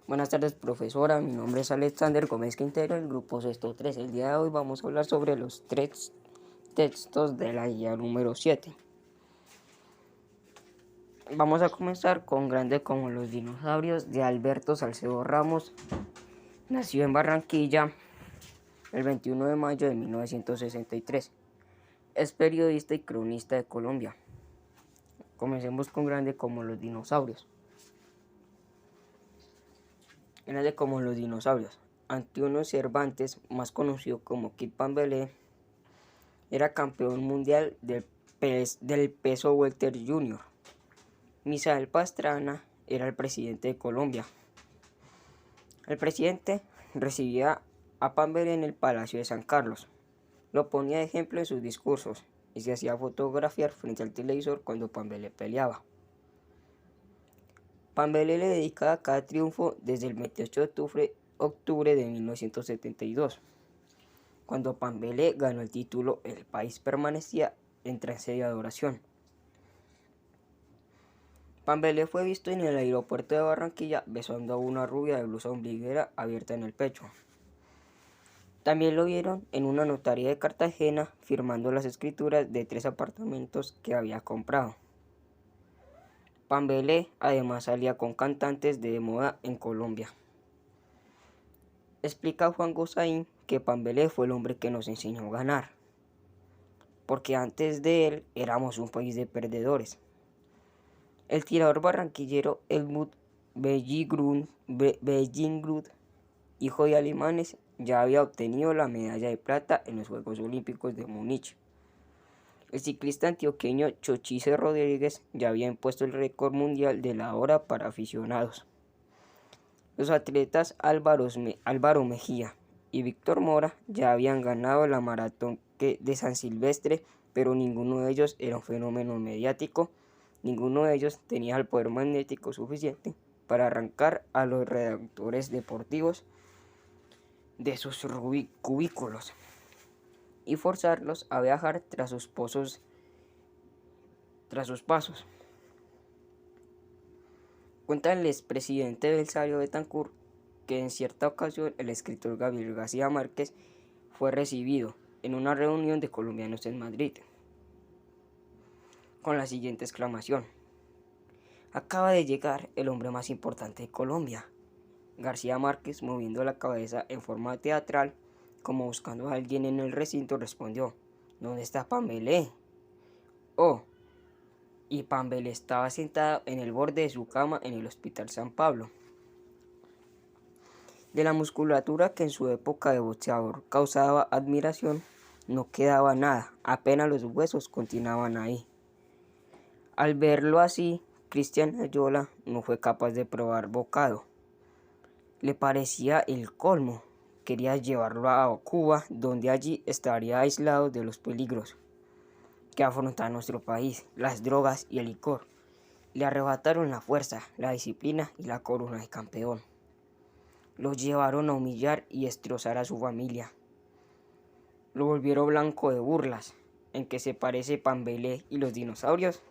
Buenas tardes, profesora. Mi nombre es Alexander Gómez Quintero, el grupo Sexto 3. El día de hoy vamos a hablar sobre los tres textos de la guía número 7. Vamos a comenzar con Grande como los dinosaurios, de Alberto Salcedo Ramos. Nació en Barranquilla el 21 de mayo de 1963. Es periodista y cronista de Colombia. Comencemos con Grande como los dinosaurios. Grande como los dinosaurios. Antonio Cervantes, más conocido como Kid Pambelé, era campeón mundial del peso welter junior. Misael Pastrana era el presidente de Colombia. El presidente recibía a Pambelé en el Palacio de San Carlos. Lo ponía de ejemplo en sus discursos y se hacía fotografiar frente al televisor cuando Pambelé peleaba. Pambelé le dedicaba cada triunfo desde el 28 de octubre de 1972. Cuando Pambelé ganó el título, el país permanecía en trance de adoración. Pambelé fue visto en el aeropuerto de Barranquilla besando a una rubia de blusa ombliguera abierta en el pecho. También lo vieron en una notaría de Cartagena firmando las escrituras de 3 apartamentos que había comprado. Pambelé además salía con cantantes de moda en Colombia. Explica Juan Gozaín que Pambelé fue el hombre que nos enseñó a ganar, porque antes de él éramos un país de perdedores. El tirador barranquillero Helmut Bellingrud, hijo de alemanes, ya había obtenido la medalla de plata en los Juegos Olímpicos de Múnich. El ciclista antioqueño Chochise Rodríguez ya había impuesto el récord mundial de la hora para aficionados. Los atletas Álvaro Mejía y Víctor Mora ya habían ganado la maratón de San Silvestre, pero ninguno de ellos era un fenómeno mediático. Ninguno de ellos tenía el poder magnético suficiente para arrancar a los redactores deportivos de sus cubículos y forzarlos a viajar tras sus pasos. Cuenta el expresidente Belisario Betancur que en cierta ocasión el escritor Gabriel García Márquez fue recibido en una reunión de colombianos en Madrid con la siguiente exclamación: "Acaba de llegar el hombre más importante de Colombia". García Márquez, moviendo la cabeza en forma teatral, como buscando a alguien en el recinto, respondió: "¿Dónde está Pambelé?". "Oh", y Pambelé estaba sentado en el borde de su cama en el Hospital San Pablo. De la musculatura que en su época de boxeador causaba admiración, no quedaba nada, apenas los huesos continuaban ahí. Al verlo así, Cristian Ayala no fue capaz de probar bocado. Le parecía el colmo. Quería llevarlo a Cuba, donde allí estaría aislado de los peligros que afronta nuestro país, las drogas y el licor. Le arrebataron la fuerza, la disciplina y la corona de campeón. Lo llevaron a humillar y destrozar a su familia. Lo volvieron blanco de burlas. ¿En qué se parece Pambelé y los dinosaurios?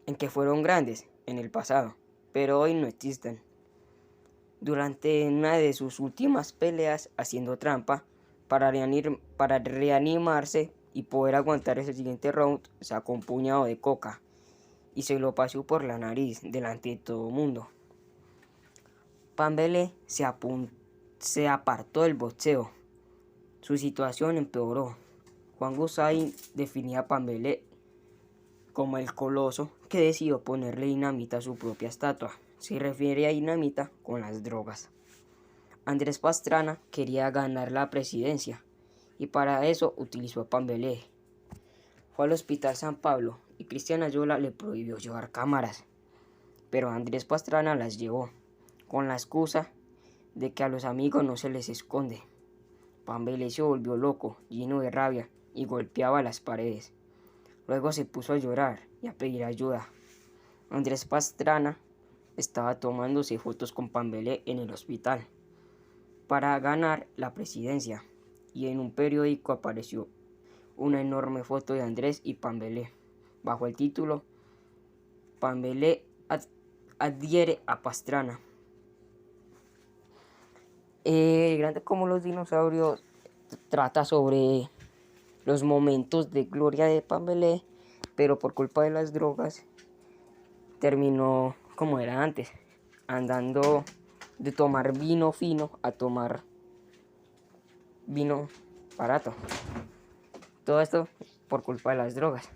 En que fueron grandes en el pasado, pero hoy no existen. Durante una de sus últimas peleas, haciendo trampa para reanimarse y poder aguantar ese siguiente round, sacó un puñado de coca y se lo pasó por la nariz delante de todo el mundo. Pambelé se apartó del boxeo. Su situación empeoró. Juan Gozaín definía a Pambelé como el coloso que decidió ponerle dinamita a su propia estatua. Se refiere a dinamita con las drogas. Andrés Pastrana quería ganar la presidencia y para eso utilizó a Pambelé. Fue al Hospital San Pablo y Cristian Ayala le prohibió llevar cámaras, pero Andrés Pastrana las llevó, con la excusa de que a los amigos no se les esconde. Pambelé se volvió loco, lleno de rabia, y golpeaba las paredes. Luego se puso a llorar y a pedir ayuda. Andrés Pastrana estaba tomándose fotos con Pambelé en el hospital para ganar la presidencia, y en un periódico apareció una enorme foto de Andrés y Pambelé, bajo el título: "Pambelé adhiere a Pastrana". Grande como los dinosaurios trata sobre los momentos de gloria de Pambelé, pero por culpa de las drogas terminó como era antes, andando de tomar vino fino a tomar vino barato. Todo esto por culpa de las drogas.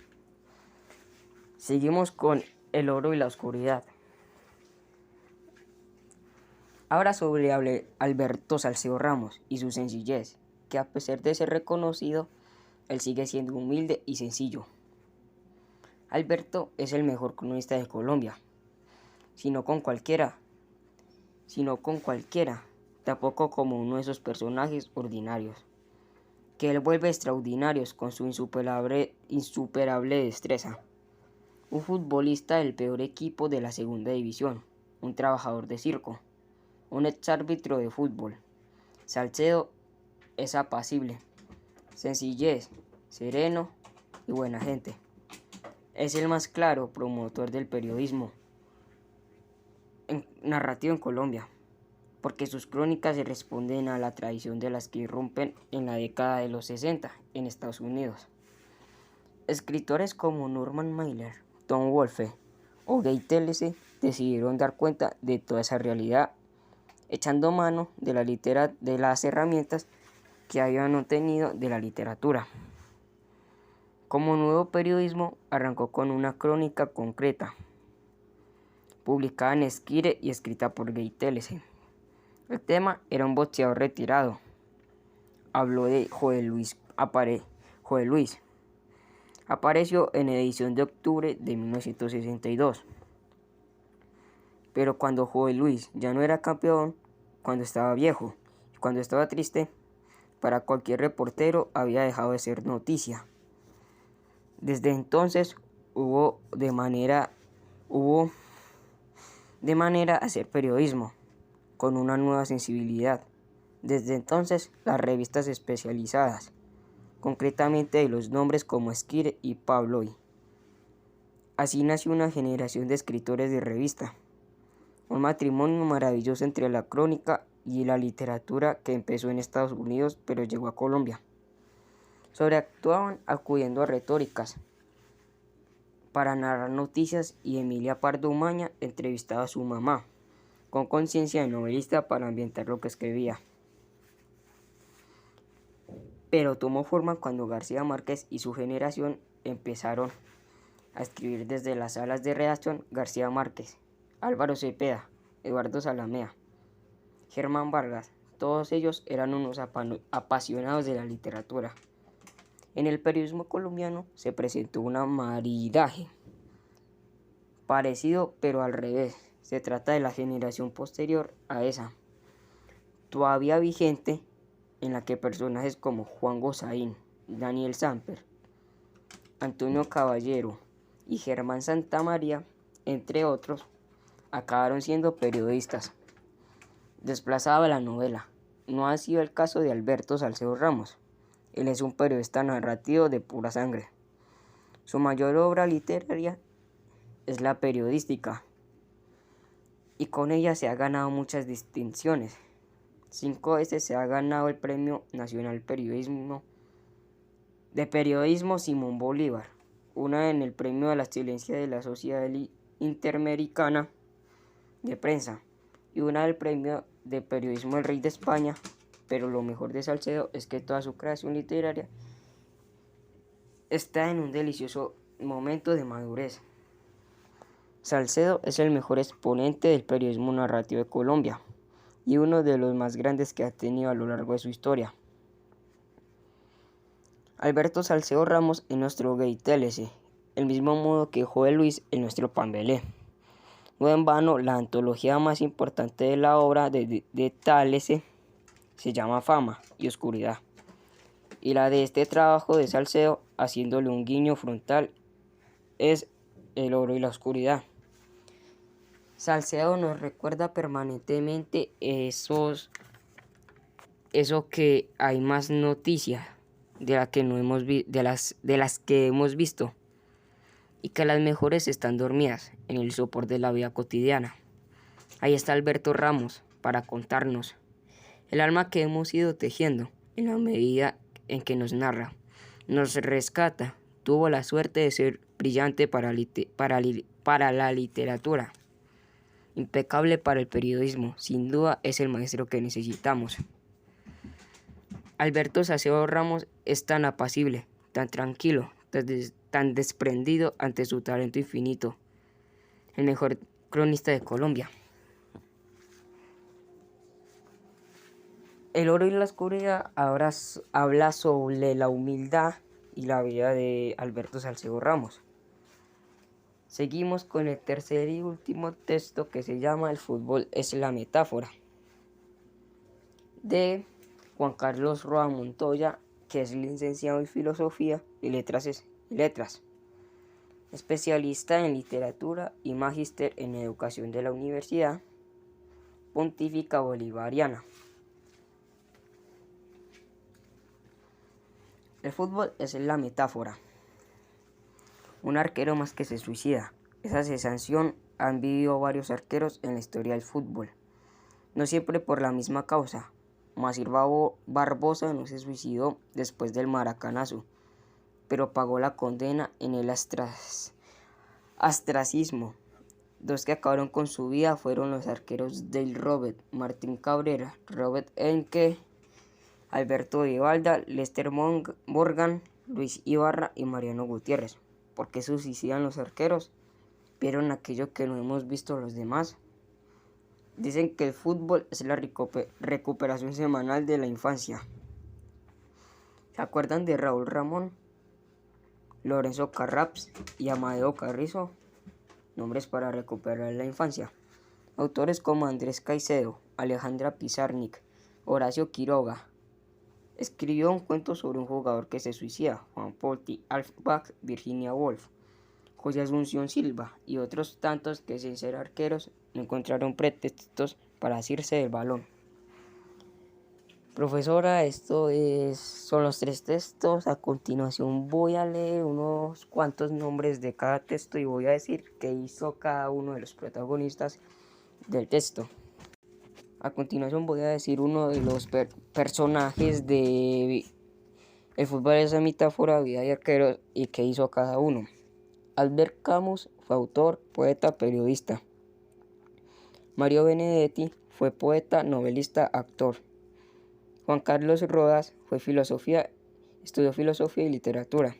Seguimos con el oro y la oscuridad. Ahora sobre Alberto Salcedo Ramos y su sencillez, que a pesar de ser reconocido, él sigue siendo humilde y sencillo. Alberto es el mejor cronista de Colombia, sino con cualquiera, tampoco como uno de esos personajes ordinarios, que él vuelve extraordinarios con su insuperable destreza. Un futbolista del peor equipo de la segunda división, un trabajador de circo, un exárbitro de fútbol. Salcedo es apacible, sencillez, sereno y buena gente. Es el más claro promotor del periodismo narrativo en Colombia, porque sus crónicas se responden a la tradición de las que irrumpen en la década de los 60 en Estados Unidos. Escritores como Norman Mailer, Tom Wolfe o Gay Tellese decidieron dar cuenta de toda esa realidad, echando mano de las herramientas que habían obtenido de la literatura. Como nuevo periodismo, arrancó con una crónica concreta, publicada en Esquire y escrita por Gay Tellese. El tema era un boxeador retirado. Habló de Joe Louis. Apareció en edición de octubre de 1962. Pero cuando Joe Louis ya no era campeón, cuando estaba viejo y cuando estaba triste, para cualquier reportero había dejado de ser noticia. Desde entonces hubo de manera a hacer periodismo con una nueva sensibilidad. Desde entonces las revistas especializadas, concretamente de los nombres como Esquire y Pabloy. Así nació una generación de escritores de revista, un matrimonio maravilloso entre la crónica y la literatura que empezó en Estados Unidos pero llegó a Colombia. Sobreactuaban acudiendo a retóricas para narrar noticias y Emilia Pardo Umaña entrevistaba a su mamá, con conciencia de novelista para ambientar lo que escribía. Pero tomó forma cuando García Márquez y su generación empezaron a escribir desde las salas de redacción. García Márquez, Álvaro Cepeda, Eduardo Zalamea, Germán Vargas, todos ellos eran unos apasionados de la literatura. En el periodismo colombiano se presentó un maridaje parecido pero al revés. Se trata de la generación posterior a esa, todavía vigente, en la que personajes como Juan Gozaín, Daniel Samper, Antonio Caballero y Germán Santamaría, entre otros, acabaron siendo periodistas. Desplazaba la novela. No ha sido el caso de Alberto Salcedo Ramos. Él es un periodista narrativo de pura sangre. Su mayor obra literaria es la periodística, y con ella se ha ganado muchas distinciones. 5 veces se ha ganado el Premio Nacional de Periodismo Simón Bolívar, una en el Premio de la Excelencia de la Sociedad Interamericana de Prensa y una del Premio de Periodismo del Rey de España. Pero lo mejor de Salcedo es que toda su creación literaria está en un delicioso momento de madurez. Salcedo es el mejor exponente del periodismo narrativo de Colombia y uno de los más grandes que ha tenido a lo largo de su historia. Alberto Salcedo Ramos es nuestro Gay Tellese, el mismo modo que Joe Louis es nuestro Pambelé. No en vano, la antología más importante de la obra de Tellese se llama Fama y Oscuridad, y la de este trabajo de Salcedo, haciéndole un guiño frontal, es El oro y la oscuridad. Salcedo nos recuerda permanentemente eso que hay más noticias de las que hemos visto, y que las mejores están dormidas en el sopor de la vida cotidiana. Ahí está Alberto Ramos para contarnos El alma que hemos ido tejiendo, en la medida en que nos narra, nos rescata, tuvo la suerte de ser brillante para la literatura, impecable para el periodismo, sin duda es el maestro que necesitamos. Alberto Salcedo Ramos es tan apacible, tan tranquilo, tan desprendido ante su talento infinito, el mejor cronista de Colombia. El oro y la oscuridad ahora habla sobre la humildad y la vida de Alberto Salcedo Ramos. Seguimos con el tercer y último texto que se llama El fútbol es la metáfora, de Juan Carlos Roa Montoya, que es licenciado en Filosofía y Letras, especialista en Literatura y magíster en Educación de la Universidad Pontífica Bolivariana. El fútbol es la metáfora. Un arquero más que se suicida. Esa sensación han vivido varios arqueros en la historia del fútbol. No siempre por la misma causa. Moacir Barbosa no se suicidó después del maracanazo, pero pagó la condena en el ostracismo. Dos que acabaron con su vida fueron los arqueros del Robert, Martín Cabrera, Robert Enke, Alberto Vivalda, Lester Morgan, Luis Ibarra y Mariano Gutiérrez. ¿Por qué se suicidan los arqueros? ¿Vieron aquello que no hemos visto los demás? Dicen que el fútbol es la recuperación semanal de la infancia. ¿Se acuerdan de Raúl Ramón, Lorenzo Carraps y Amadeo Carrizo? Nombres para recuperar la infancia. Autores como Andrés Caicedo, Alejandra Pizarnik, Horacio Quiroga. Escribió un cuento sobre un jugador que se suicida, Juan Polti, Alf Bach, Virginia Woolf, José Asunción Silva y otros tantos que sin ser arqueros no encontraron pretextos para asirse del balón. Profesora, son los 3 textos. A continuación voy a leer unos cuantos nombres de cada texto y voy a decir qué hizo cada uno de los protagonistas del texto. A continuación voy a decir uno de los personajes de El fútbol es la metáfora, vida y arqueros y qué hizo cada uno. Albert Camus fue autor, poeta, periodista. Mario Benedetti fue poeta, novelista, actor. Juan Carlos Rodas estudió filosofía y literatura.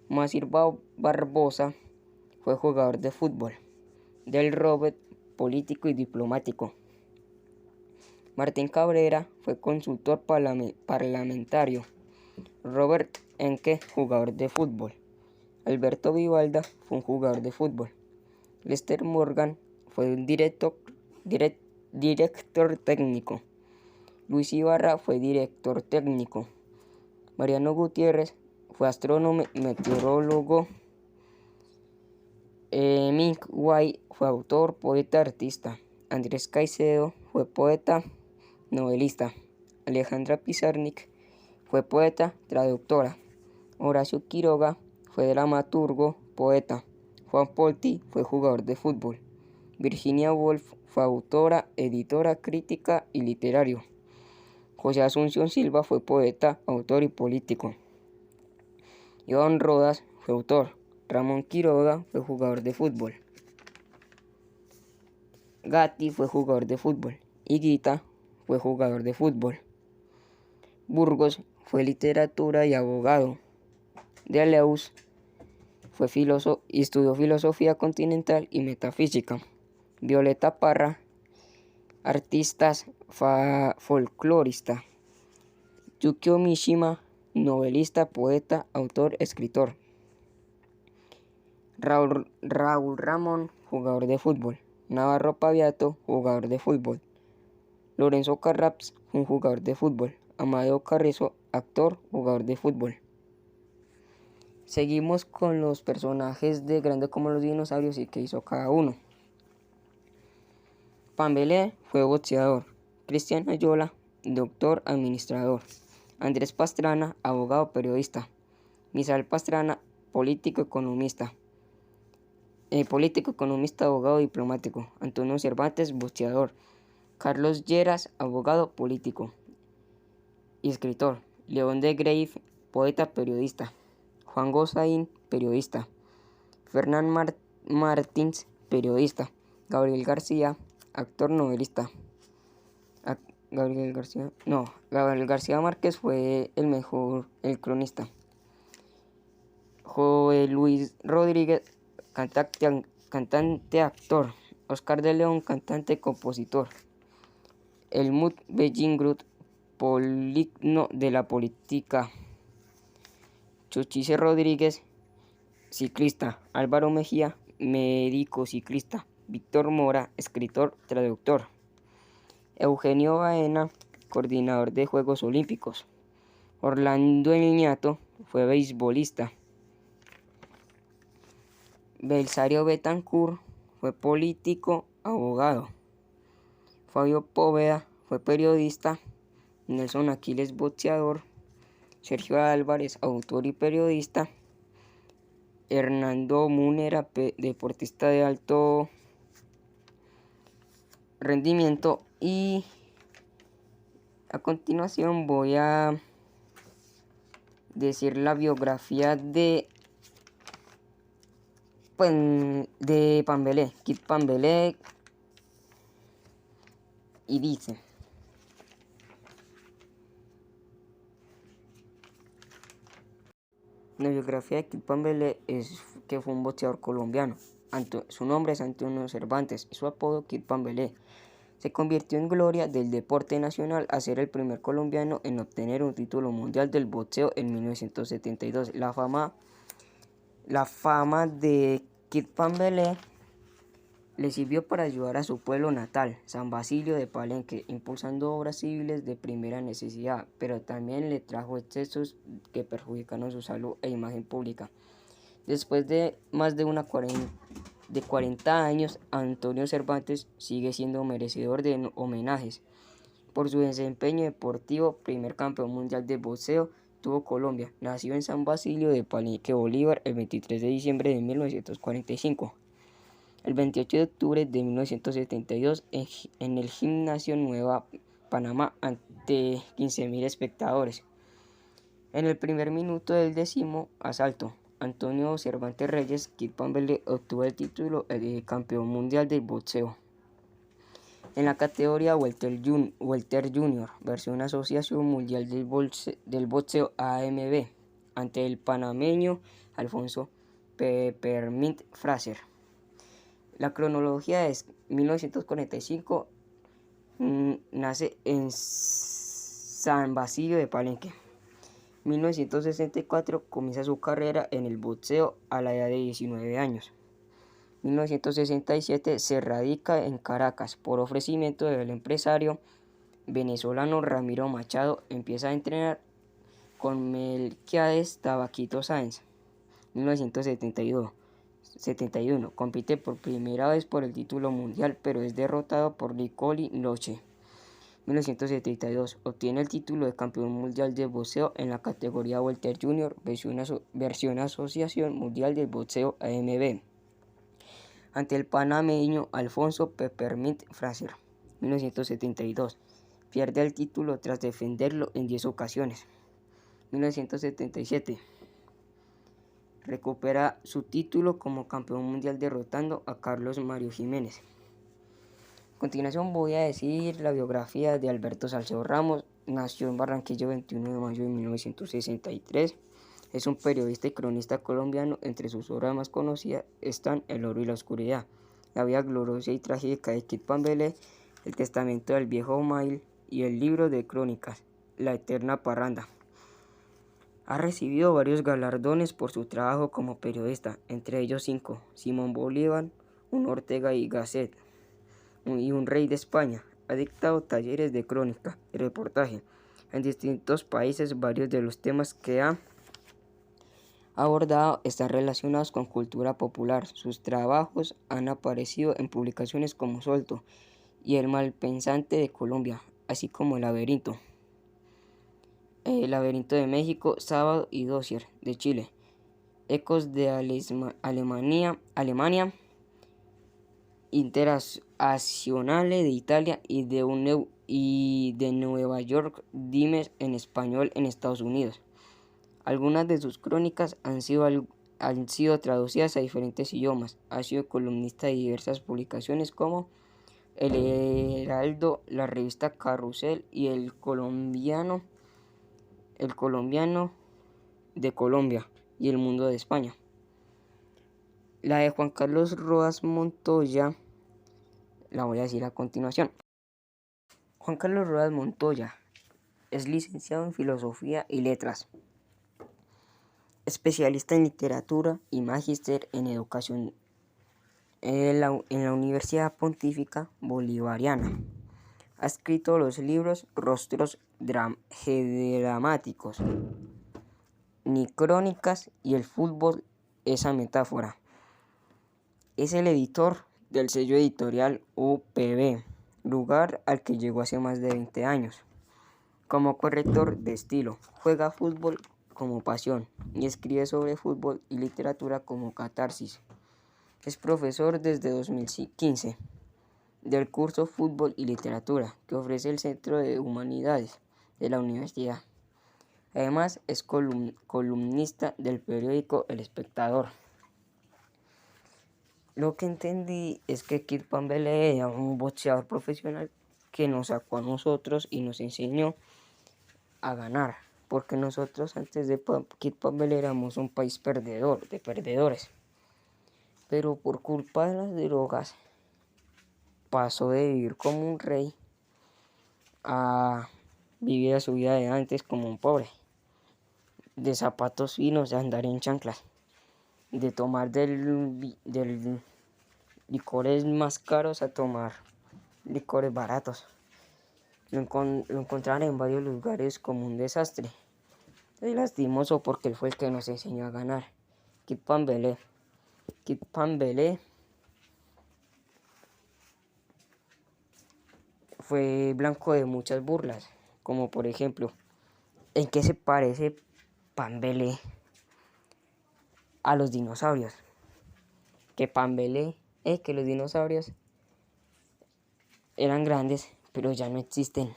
Moacir Barbosa fue jugador de fútbol. Del Robert, político y diplomático. Martín Cabrera fue consultor parlamentario. Robert Enke, jugador de fútbol. Alberto Vivalda fue un jugador de fútbol. Lester Morgan fue un director técnico. Luis Ibarra fue director técnico. Mariano Gutiérrez fue astrónomo y meteorólogo. Mink White fue autor, poeta, artista. Andrés Caicedo fue poeta, novelista. Alejandra Pizarnik fue poeta, traductora. Horacio Quiroga fue dramaturgo, poeta. Juan Polti fue jugador de fútbol. Virginia Woolf fue autora, editora, crítica y literario. José Asunción Silva fue poeta, autor y político. Iván Rodas fue autor. Ramón Quiroga fue jugador de fútbol. Gatti fue jugador de fútbol. Higuita fue jugador de fútbol. Burgos fue literatura y abogado. Deleuze fue filósofo y estudió filosofía continental y metafísica. Violeta Parra, artista folclorista. Yukio Mishima, novelista, poeta, autor, escritor. Raúl Ramón, jugador de fútbol. Navarro Paviato, jugador de fútbol. Lorenzo Carraps, un jugador de fútbol. Amadeo Carrizo, actor, jugador de fútbol. Seguimos con los personajes de Grande como los dinosaurios y qué hizo cada uno. Pambelé fue boxeador. Cristian Ayola, doctor administrador. Andrés Pastrana, abogado periodista. Misael Pastrana, político economista, abogado diplomático. Antonio Cervantes, boxeador. Carlos Lleras, abogado, político y escritor. León de Greiff, poeta, periodista. Juan Gozaín, periodista. Fernán Martins, periodista. Gabriel García, actor, novelista. Gabriel García Márquez fue el cronista. Joel Luis Rodríguez, cantante, actor. Oscar de León, cantante, compositor. Helmut Bellingrud, polígloto de la política. Chuchice Rodríguez, ciclista. Álvaro Mejía, médico ciclista. Víctor Mora, escritor, traductor. Eugenio Baena, coordinador de Juegos Olímpicos. Orlando Niñato fue beisbolista. Belisario Betancourt fue político, abogado. Fabio Poveda fue periodista. Nelson Aquiles, boxeador. Sergio Álvarez, autor y periodista. Hernando Munera, deportista de alto rendimiento. Y a continuación voy a decir la biografía de Pambelé, Kit Pambelé, y dice: la biografía de Kit Pambelé es que fue un boxeador colombiano. Su nombre es Antonio Cervantes y su apodo Kit Pambelé. Se convirtió en gloria del deporte nacional al ser el primer colombiano en obtener un título mundial del boxeo en 1972. La fama de Kit Pambelé le sirvió para ayudar a su pueblo natal, San Basilio de Palenque, impulsando obras civiles de primera necesidad, pero también le trajo excesos que perjudicaron su salud e imagen pública. Después de más de 40 años, Antonio Cervantes sigue siendo merecedor de homenajes. Por su desempeño deportivo, primer campeón mundial de boxeo tuvo Colombia. Nació en San Basilio de Palenque, Bolívar, el 23 de diciembre de 1945. El 28 de octubre de 1972, en el Gimnasio Nueva Panamá, ante 15.000 espectadores. En el primer minuto del 10º asalto, Antonio Cervantes Reyes, Kit Pambelé, obtuvo el título de campeón mundial del boxeo. En la categoría Welter Junior, versión Asociación Mundial del Boxeo AMB, ante el panameño Alfonso Peppermint Fraser. La cronología es 1945, nace en San Basilio de Palenque. 1964 comienza su carrera en el boxeo a la edad de 19 años. 1967 se radica en Caracas por ofrecimiento del empresario venezolano Ramiro Machado. Empieza a entrenar con Melquiades Tabaquito Sáenz. 1971 compite por primera vez por el título mundial, pero es derrotado por Nicoli Noche. 1972 obtiene el título de campeón mundial de boxeo en la categoría Welter Junior, versión Asociación Mundial del Boxeo AMB, ante el panameño Alfonso Peppermint Fraser. 1972 pierde el título tras defenderlo en 10 ocasiones. 1977 recupera su título como campeón mundial derrotando a Carlos Mario Jiménez. A continuación voy a decir la biografía de Alberto Salcedo Ramos. Nació en Barranquilla el 21 de mayo de 1963. Es un periodista y cronista colombiano. Entre sus obras más conocidas están El oro y la oscuridad, La vida gloriosa y trágica de Kit Pambelé, El testamento del viejo Omail y el libro de crónicas, La eterna parranda. Ha recibido varios galardones por su trabajo como periodista, entre ellos 5, Simón Bolívar, un Ortega y Gasset y un rey de España. Ha dictado talleres de crónica y reportaje en distintos países. Varios de los temas que ha abordado están relacionados con cultura popular. Sus trabajos han aparecido en publicaciones como Solto y El Malpensante de Colombia, así como El Laberinto de México, Sábado y Dossier de Chile, Ecos de Alemania, Nazionale de Italia y de Nueva York Times en español en Estados Unidos. Algunas de sus crónicas han sido traducidas a diferentes idiomas. Ha sido columnista de diversas publicaciones como El Heraldo, la revista Carrusel y El Colombiano de Colombia y El Mundo de España. La de Juan Carlos Rodas Montoya la voy a decir a continuación. Juan Carlos Rodas Montoya es licenciado en Filosofía y Letras, especialista en literatura y magíster en educación en la Universidad Pontificia Bolivariana. Ha escrito los libros Rostros dramáticos, Ni crónicas y El fútbol, esa metáfora. Es el editor del sello editorial UPB, lugar al que llegó hace más de 20 años. Como corrector de estilo, juega fútbol como pasión y escribe sobre fútbol y literatura como catarsis. Es profesor desde 2015 del curso Fútbol y Literatura que ofrece el Centro de Humanidades de la Universidad. Además, es columnista del periódico El Espectador. Lo que entendí es que Kid Pambelé era un boxeador profesional que nos sacó a nosotros y nos enseñó a ganar, porque nosotros antes de Kid Pambelé éramos un país perdedor, de perdedores. Pero por culpa de las drogas pasó de vivir como un rey a vivir a su vida de antes como un pobre, de zapatos finos, de andar en chanclas, de tomar del licores más caros a tomar licores baratos. Lo encontraron en varios lugares como un desastre. Es lastimoso porque él fue el que nos enseñó a ganar. Kid Pambelé. Kid Pambelé fue blanco de muchas burlas, como por ejemplo, ¿en qué se parece Pambelé a los dinosaurios? Que Pambelé es que los dinosaurios eran grandes, pero ya no existen.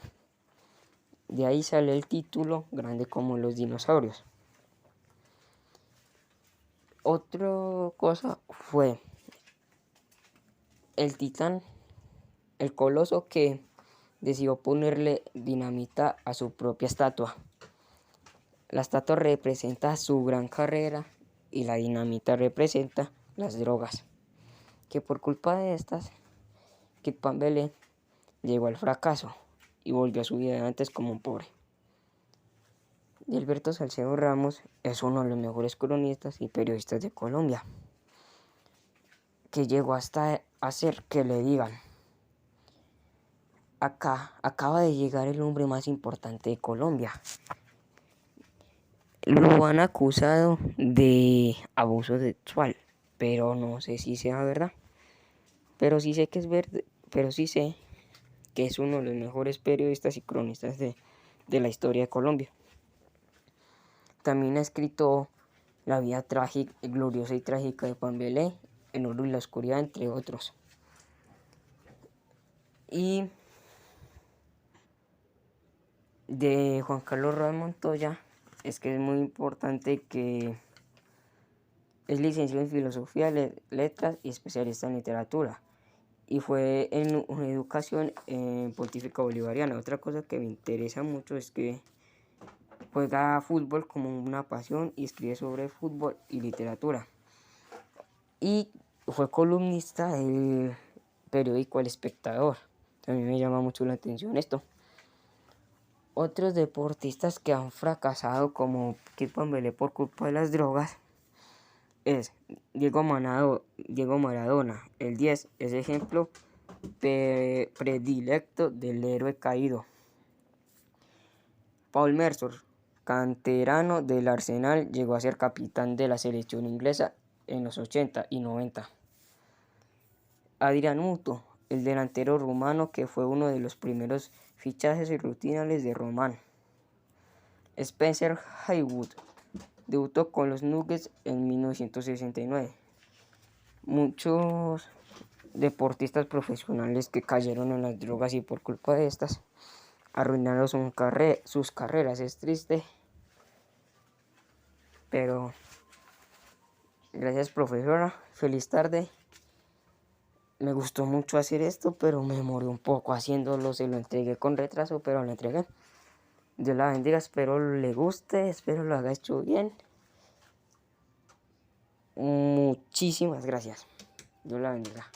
De ahí sale el título, grande como los dinosaurios. Otra cosa fue el titán, el coloso que decidió ponerle dinamita a su propia estatua. La estatua representa su gran carrera y la dinamita representa las drogas. Que por culpa de estas, Kid Pambelé llegó al fracaso y volvió a su vida de antes como un pobre. Gilberto Salcedo Ramos es uno de los mejores cronistas y periodistas de Colombia, que llegó hasta hacer que le digan: acaba de llegar el hombre más importante de Colombia. Lo han acusado de abuso sexual, pero no sé si sea verdad. Pero sí sé que es verdad, pero sí sé que es uno de los mejores periodistas y cronistas de la historia de Colombia. También ha escrito La vida trágica, gloriosa y trágica de Pambelé, El oro y la oscuridad, entre otros. Y de Juan Carlos Rodas Montoya es que es muy importante que es licenciado en Filosofía, Letras y especialista en Literatura. Y fue en una educación en Pontificia Bolivariana. Otra cosa que me interesa mucho es que juega fútbol como una pasión y escribe sobre fútbol y literatura. Y fue columnista del periódico El Espectador. También me llama mucho la atención esto. Otros deportistas que han fracasado como Kid Pambelé por culpa de las drogas es Diego Maradona. El 10 es ejemplo predilecto del héroe caído. Paul Merson, canterano del Arsenal, llegó a ser capitán de la selección inglesa en los 80 y 90. Adrián Muto, el delantero rumano que fue uno de los primeros fichajes rutinales de Román. Spencer Haywood debutó con los Nuggets en 1969. Muchos deportistas profesionales que cayeron en las drogas y por culpa de estas arruinaron sus carreras. Es triste, pero gracias, profesora. Feliz tarde. Me gustó mucho hacer esto, pero me demoré un poco haciéndolo. Se lo entregué con retraso, pero lo entregué. Dios la bendiga, espero le guste, espero lo haga hecho bien. Muchísimas gracias. Dios la bendiga.